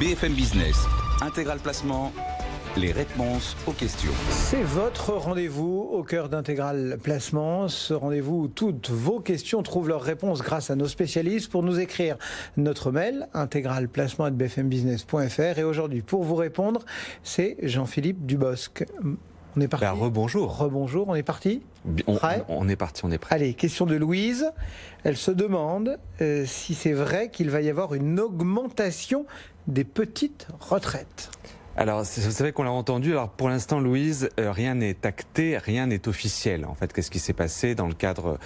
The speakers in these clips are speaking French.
BFM Business, Intégral Placement, les réponses aux questions. C'est votre rendez-vous au cœur d'Intégral Placement, ce rendez-vous où toutes vos questions trouvent leur réponse grâce à nos spécialistes. Pour nous écrire notre mail, integralplacement@bfmbusiness.fr. Et aujourd'hui, pour vous répondre, c'est Jean-Philippe Dubosc. On est parti. Rebonjour. Rebonjour, on est parti. On est parti, on est prêt. Allez, question de Louise. Elle se demande si c'est vrai qu'il va y avoir une augmentation des petites retraites. Alors, c'est vrai qu'on l'a entendu. Alors, pour l'instant, Louise, rien n'est acté, rien n'est officiel. En fait, qu'est-ce qui s'est passé dans le cadre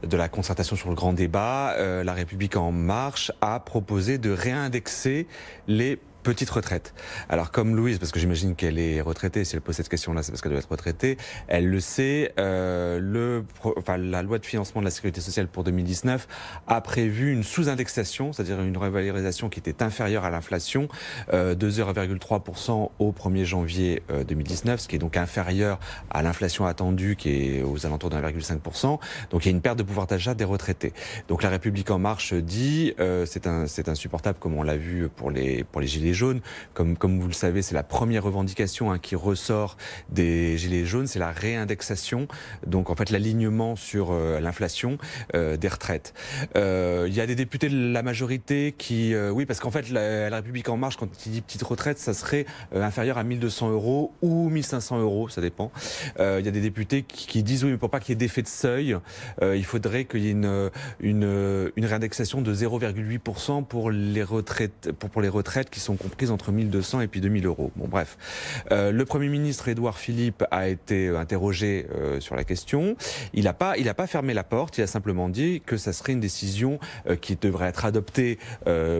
de la concertation sur le grand débat? La République en marche a proposé de réindexer les petites retraites. Alors comme Louise, parce que j'imagine qu'elle est retraitée, si elle pose cette question-là, c'est parce qu'elle doit être retraitée, elle le sait, la loi de financement de la sécurité sociale pour 2019 a prévu une sous-indexation, c'est-à-dire une revalorisation qui était inférieure à l'inflation, de 0,3% au 1er janvier 2019, ce qui est donc inférieur à l'inflation attendue qui est aux alentours de 1,5%. Donc il y a une perte de pouvoir d'achat des retraités. Donc la République en marche dit, c'est insupportable comme on l'a vu pour les gilets jaunes. Comme vous le savez, c'est la première revendication qui ressort des gilets jaunes, c'est la réindexation, donc en fait l'alignement sur l'inflation des retraites. Il y a des députés de la majorité qui, oui, parce qu'en fait la République en marche, quand il dit petite retraite, ça serait inférieur à 1 200 € ou 1 500 €, ça dépend. Il y a des députés qui disent oui, mais pour pas qu'il y ait d'effet de seuil, il faudrait qu'il y ait une réindexation de 0,8% pour les retraites, pour les retraites qui sont comprises entre 1 200 et puis 2 000 €. Bon, bref. Le Premier ministre Édouard Philippe a été interrogé sur la question. Il n'a pas fermé la porte, il a simplement dit que ça serait une décision qui devrait être adoptée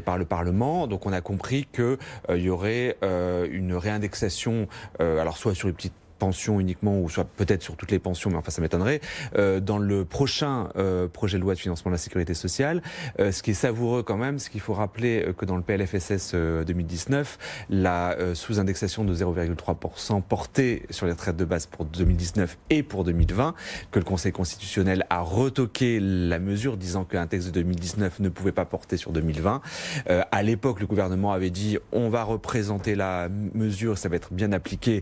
par le Parlement. Donc on a compris qu'il y aurait une réindexation, alors soit sur les petites pensions uniquement, ou soit peut-être sur toutes les pensions, mais enfin ça m'étonnerait, dans le prochain projet de loi de financement de la sécurité sociale. Ce qui est savoureux quand même, c'est qu'il faut rappeler que dans le PLFSS 2019, la sous-indexation de 0,3% portée sur les retraites de base pour 2019 et pour 2020, que le Conseil constitutionnel a retoqué la mesure, disant qu'un texte de 2019 ne pouvait pas porter sur 2020. À l'époque, le gouvernement avait dit on va représenter la mesure, ça va être bien appliqué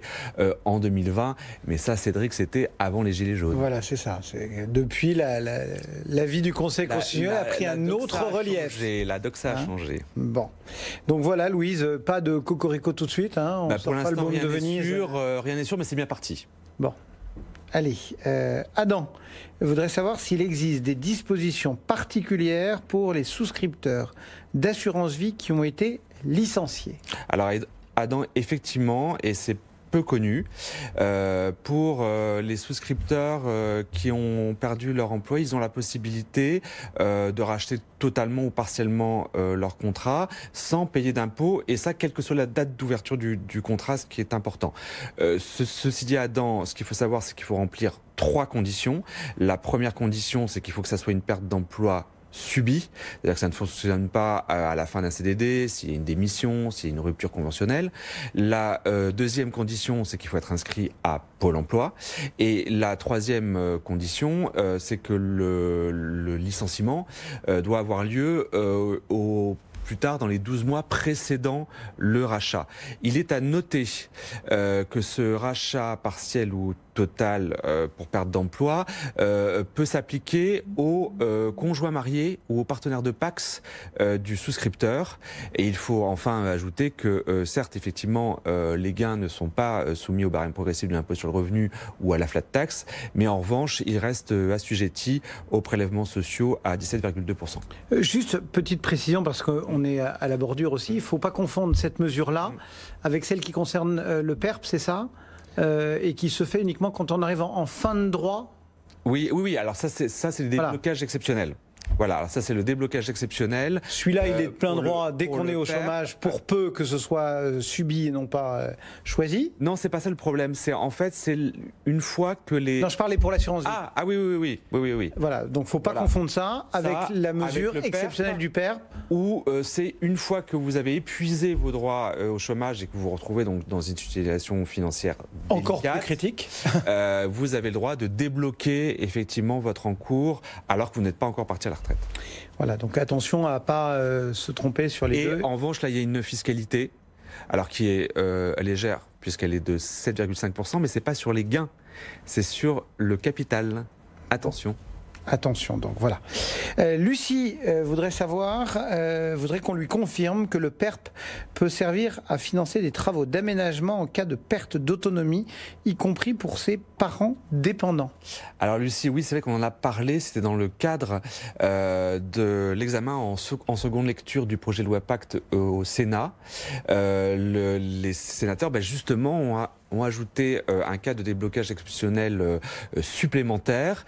en 2020. Mais ça, Cédric, c'était avant les Gilets jaunes. Voilà, c'est ça. Depuis, l'avis du Conseil constitutionnel a pris un autre relief. La doxa a changé. Bon. Donc voilà, Louise, pas de cocorico tout de suite. On pour l'instant, rien n'est sûr, mais c'est bien parti. Bon. Allez, Adam voudrait savoir s'il existe des dispositions particulières pour les souscripteurs d'assurance vie qui ont été licenciés. Alors, Adam, effectivement, et c'est peu connu, pour les souscripteurs qui ont perdu leur emploi, ils ont la possibilité de racheter totalement ou partiellement leur contrat sans payer d'impôts, et ça quelle que soit la date d'ouverture du contrat, ce qui est important. Ceci dit, Adam, ce qu'il faut savoir, c'est qu'il faut remplir 3 conditions. La première condition, c'est qu'il faut que ça soit une perte d'emploi subie, c'est-à-dire que ça ne fonctionne pas à la fin d'un CDD, s'il y a une démission, s'il y a une rupture conventionnelle. La deuxième condition, c'est qu'il faut être inscrit à Pôle emploi. Et la troisième condition, c'est que le licenciement doit avoir lieu au plus tard dans les 12 mois précédant le rachat. Il est à noter que ce rachat partiel ou total pour perte d'emploi peut s'appliquer aux conjoints mariés ou aux partenaires de Pacs du souscripteur. Et il faut enfin ajouter que certes, effectivement, les gains ne sont pas soumis au barème progressif de l'impôt sur le revenu ou à la flat tax, mais en revanche, ils restent assujettis aux prélèvements sociaux à 17,2%. Juste petite précision, parce qu'on est à la bordure aussi, il ne faut pas confondre cette mesure-là avec celle qui concerne le PERP, c'est ça ? Et qui se fait uniquement quand on arrive en fin de droit. Oui. Alors ça, c'est le déblocage exceptionnel. Voilà, alors ça c'est le déblocage exceptionnel. Celui-là, il est de plein droit dès qu'on est au chômage, pour peu que ce soit subi et non pas choisi. Non, c'est pas ça le problème. C'est en fait, c'est une fois que les... Non, je parlais pour l'assurance vie. Ah oui. Voilà, donc faut pas confondre ça avec la mesure exceptionnelle du PERP. Où c'est une fois que vous avez épuisé vos droits au chômage et que vous vous retrouvez donc dans une situation financière délicate, encore plus critique, vous avez le droit de débloquer effectivement votre encours alors que vous n'êtes pas encore parti à la retraite. retraite. Voilà, donc attention à ne pas se tromper sur les deux. Et en revanche, là, il y a une fiscalité, alors qui est légère, puisqu'elle est de 7,5%, mais ce n'est pas sur les gains, c'est sur le capital. Attention. Attention, donc voilà. Lucie voudrait savoir, voudrait qu'on lui confirme que le PERP peut servir à financer des travaux d'aménagement en cas de perte d'autonomie, y compris pour ses parents dépendants. Alors Lucie, oui, c'est vrai qu'on en a parlé, c'était dans le cadre de l'examen en seconde lecture du projet de loi Pacte au Sénat. Les sénateurs, justement, ont ajouté un cas de déblocage exceptionnel supplémentaire.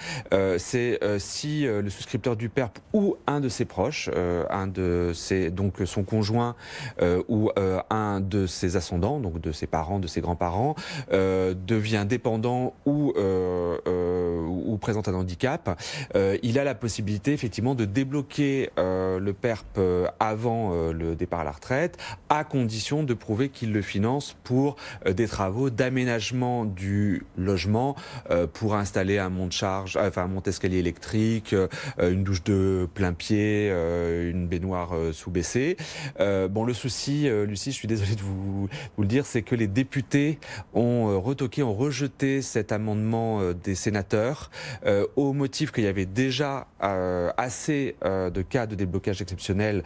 C'est si le souscripteur du PERP ou un de ses proches, donc son conjoint ou un de ses ascendants, donc de ses parents, de ses grands-parents, devient dépendant ou présente un handicap, il a la possibilité effectivement de débloquer le PERP avant le départ à la retraite, à condition de prouver qu'il le finance pour des travaux d'aménagement du logement, pour installer un monte-charge, enfin un monte-escalier électrique, une douche de plein pied, une baignoire sous-baissée. Bon, le souci, Lucie, je suis désolé de vous le dire, c'est que les députés ont rejeté cet amendement des sénateurs au motif qu'il y avait déjà assez de cas de déblocage exceptionnel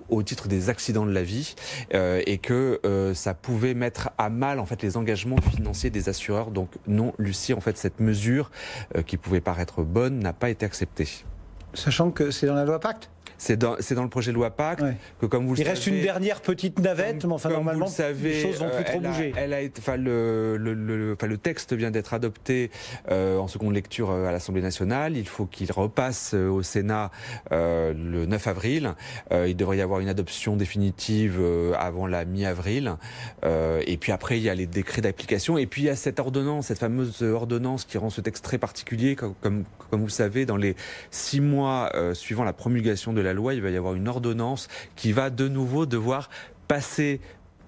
au titre des accidents de la vie et que ça pouvait mettre à mal en fait les engagements financiers des assureurs. Donc non, Lucie, en fait, cette mesure qui pouvait paraître bonne n'a pas été acceptée. Sachant que c'est dans la loi Pacte ? C'est dans le projet de loi Pacte que, comme vous le savez... Il reste une dernière petite navette, mais enfin normalement, les choses vont plus trop bouger. Le texte vient d'être adopté en seconde lecture à l'Assemblée nationale. Il faut qu'il repasse au Sénat le 9 avril. Il devrait y avoir une adoption définitive avant la mi-avril. Et puis après, il y a les décrets d'application. Et puis il y a cette fameuse ordonnance qui rend ce texte très particulier. Comme vous le savez, dans les 6 mois suivant la promulgation de la loi, il va y avoir une ordonnance qui va de nouveau devoir passer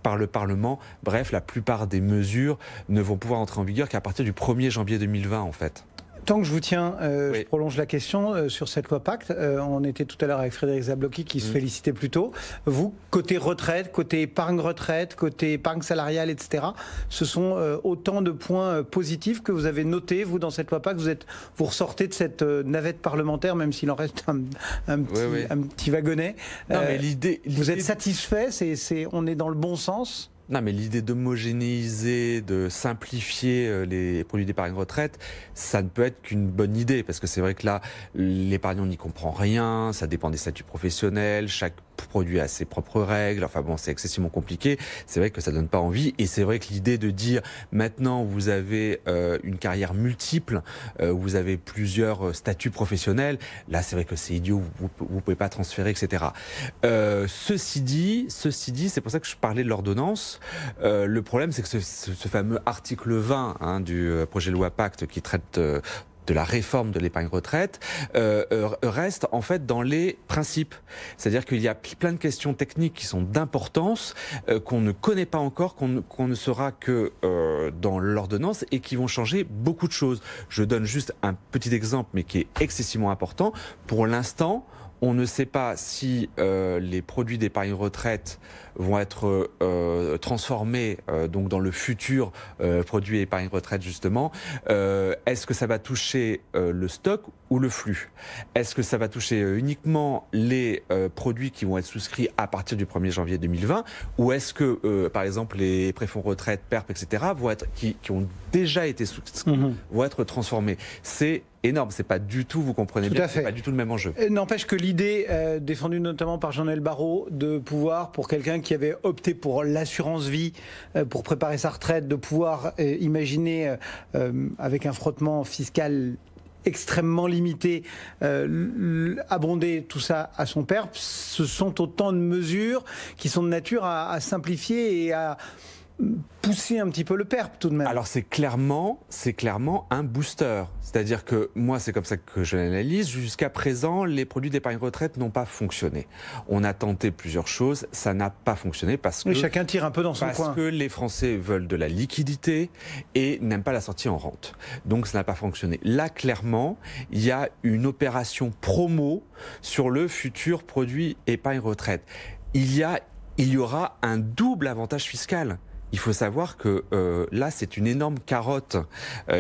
par le Parlement. Bref, la plupart des mesures ne vont pouvoir entrer en vigueur qu'à partir du 1er janvier 2020 en fait. Tant que je vous tiens, je prolonge la question sur cette loi Pacte. On était tout à l'heure avec Frédéric Zablocki qui se félicitait plutôt. Vous, côté retraite, côté épargne retraite, côté épargne salariale, etc., ce sont autant de points positifs que vous avez notés, vous, dans cette loi Pacte. Vous ressortez de cette navette parlementaire, même s'il en reste un petit wagonnet. Non, mais vous êtes satisfait, on est dans le bon sens ? Non, mais l'idée d'homogénéiser, de simplifier les produits d'épargne retraite, ça ne peut être qu'une bonne idée, parce que c'est vrai que là, l'épargnant n'y comprend rien, ça dépend des statuts professionnels, chaque produit a ses propres règles, enfin bon, c'est excessivement compliqué, c'est vrai que ça donne pas envie, et c'est vrai que l'idée de dire, maintenant vous avez une carrière multiple, vous avez plusieurs statuts professionnels, là c'est vrai que c'est idiot, vous pouvez pas transférer, etc. Ceci dit, c'est pour ça que je parlais de l'ordonnance. Le problème, c'est que ce fameux article 20 du projet de loi Pacte qui traite de la réforme de l'épargne retraite reste en fait dans les principes. C'est-à-dire qu'il y a plein de questions techniques qui sont d'importance, qu'on ne connaît pas encore, qu'on ne saura que dans l'ordonnance et qui vont changer beaucoup de choses. Je donne juste un petit exemple, mais qui est excessivement important. Pour l'instant, on ne sait pas si les produits d'épargne retraite vont être transformés donc dans le futur produit épargne retraite justement. Est-ce que ça va toucher le stock ou le flux? Est-ce que ça va toucher uniquement les produits qui vont être souscrits à partir du 1er janvier 2020? Ou est-ce que, par exemple, les préfonds retraite, PERP, etc., qui ont déjà été souscrits, vont être transformés? C'est énorme, c'est pas du tout, vous comprenez bien, c'est pas du tout le même enjeu. N'empêche que l'idée, défendue notamment par Jean-Noël Barrot, de pouvoir, pour quelqu'un qui avait opté pour l'assurance vie, pour préparer sa retraite, de pouvoir imaginer, avec un frottement fiscal extrêmement limité, abonder tout ça à son PERP, ce sont autant de mesures qui sont de nature à simplifier et à pousser un petit peu le PERP tout de même. Alors c'est clairement un booster. C'est-à-dire que moi, c'est comme ça que je l'analyse. Jusqu'à présent, les produits d'épargne retraite n'ont pas fonctionné. On a tenté plusieurs choses, ça n'a pas fonctionné parce que... chacun tire un peu dans son coin. Parce que les Français veulent de la liquidité et n'aiment pas la sortie en rente. Donc ça n'a pas fonctionné. Là, clairement, il y a une opération promo sur le futur produit épargne retraite. Il y aura un double avantage fiscal. Il faut savoir que là, c'est une énorme carotte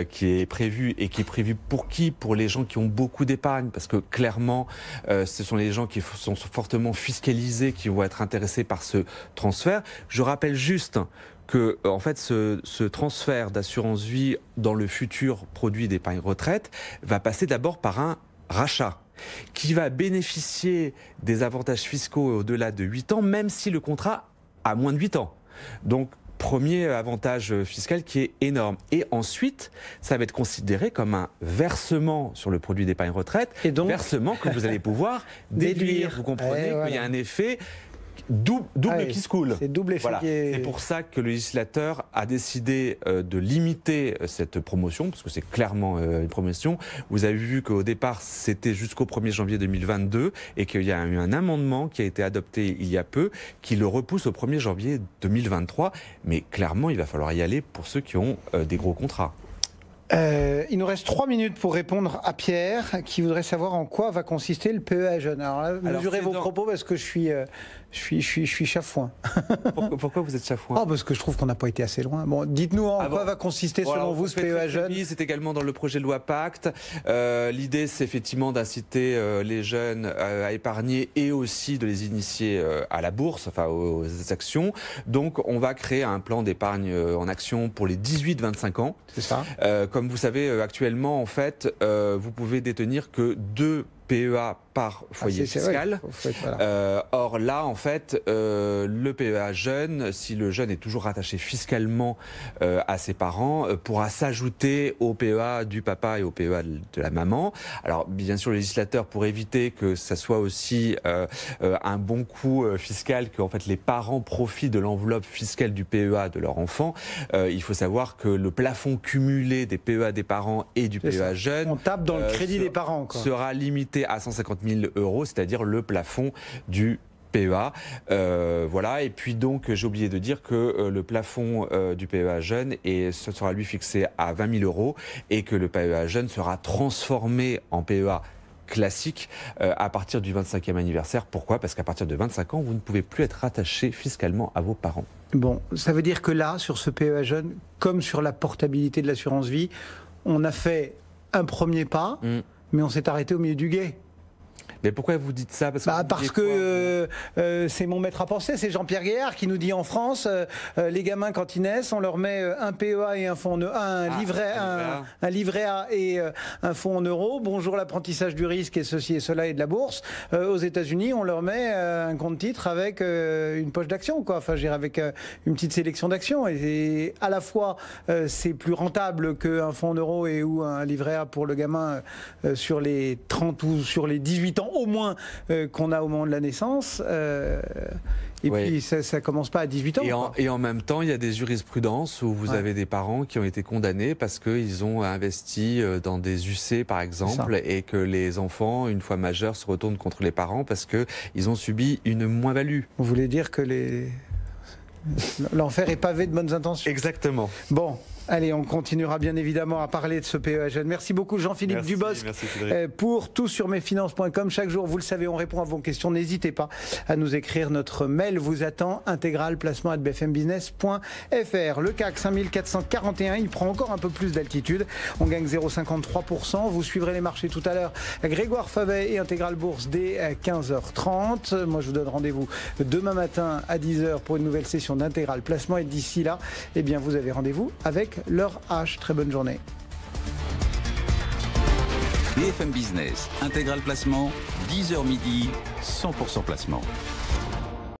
qui est prévue et qui est prévue pour qui ? Pour les gens qui ont beaucoup d'épargne, parce que clairement, ce sont les gens qui sont fortement fiscalisés qui vont être intéressés par ce transfert. Je rappelle juste que, en fait, ce transfert d'assurance vie dans le futur produit d'épargne retraite va passer d'abord par un rachat qui va bénéficier des avantages fiscaux au-delà de 8 ans, même si le contrat a moins de 8 ans. Donc, premier avantage fiscal qui est énorme. Et ensuite, ça va être considéré comme un versement sur le produit d'épargne retraite, et donc versement que vous allez pouvoir déduire. Vous comprenez qu'il y a un effet double qui se coule. C'est double effet. Voilà. C'est pour ça que le législateur a décidé de limiter cette promotion, parce que c'est clairement une promotion. Vous avez vu qu'au départ, c'était jusqu'au 1er janvier 2022 et qu'il y a eu un amendement qui a été adopté il y a peu qui le repousse au 1er janvier 2023. Mais clairement, il va falloir y aller pour ceux qui ont des gros contrats. Il nous reste 3 minutes pour répondre à Pierre qui voudrait savoir en quoi va consister le PEA jeune. Alors là, mesurez vos propos parce que je suis chafouin. Pourquoi vous êtes chafouin ? Parce que je trouve qu'on n'a pas été assez loin. Bon, dites-nous en quoi va consister selon vous ce PEA jeune. C'est également dans le projet de loi Pacte. L'idée, c'est effectivement d'inciter les jeunes à épargner et aussi de les initier à la bourse, enfin aux actions. Donc, on va créer un plan d'épargne en action pour les 18-25 ans. C'est ça. Comme vous savez, actuellement, en fait, vous pouvez détenir que 2 PEA par foyer fiscal. Or là, en fait, le PEA jeune, si le jeune est toujours rattaché fiscalement à ses parents, pourra s'ajouter au PEA du papa et au PEA de la maman. Alors, bien sûr, le législateur, pour éviter que ça soit aussi un bon coup fiscal, que en fait les parents profitent de l'enveloppe fiscale du PEA de leur enfant, il faut savoir que le plafond cumulé des PEA des parents et du PEA jeune, on tape dans le crédit des parents, sera limité à 150 000 €, c'est-à-dire le plafond du PEA. Voilà. Et puis donc, j'ai oublié de dire que le plafond du PEA jeune sera lui fixé à 20 000 € et que le PEA jeune sera transformé en PEA classique à partir du 25e anniversaire. Pourquoi ? Parce qu'à partir de 25 ans, vous ne pouvez plus être rattaché fiscalement à vos parents. Bon, ça veut dire que là, sur ce PEA jeune, comme sur la portabilité de l'assurance vie, on a fait un premier pas, mais on s'est arrêté au milieu du gué. Mais pourquoi vous dites ça ? Parce que c'est mon maître à penser, c'est Jean-Pierre Guéard qui nous dit en France, les gamins quand ils naissent, on leur met un PEA et un livret A et un fonds en euros. Bonjour l'apprentissage du risque et ceci et cela et de la bourse. Aux États-Unis, on leur met un compte titre avec une poche d'actions, quoi. Enfin, je dirais avec une petite sélection d'actions. Et à la fois, c'est plus rentable qu'un fonds en euros et ou un livret A pour le gamin sur les 30 ou sur les 18 ans au moins qu'on a au moment de la naissance. Puis ça commence pas à 18 ans. Et en même temps, il y a des jurisprudences où vous avez des parents qui ont été condamnés parce qu'ils ont investi dans des UC, par exemple, et que les enfants, une fois majeurs, se retournent contre les parents parce qu'ils ont subi une moins-value. Vous voulez dire que l'enfer est pavé de bonnes intentions. Exactement. Bon. Allez, on continuera bien évidemment à parler de ce PEA jeune. Merci beaucoup Jean-Philippe Dubosc pour toutsurmesfinances.com. Chaque jour, vous le savez, on répond à vos questions. N'hésitez pas à nous écrire. Notre mail vous attend, intégralplacement@bfmbusiness.fr. Le CAC 5441, il prend encore un peu plus d'altitude. On gagne 0,53%. Vous suivrez les marchés tout à l'heure. Grégoire Favet et Intégral Bourse dès 15h30. Moi, je vous donne rendez-vous demain matin à 10h pour une nouvelle session d'Intégral Placement. Et d'ici là, eh bien, vous avez rendez-vous avec leur H. Très bonne journée. BFM Business, Intégral Placement, 10h midi, 100% placement.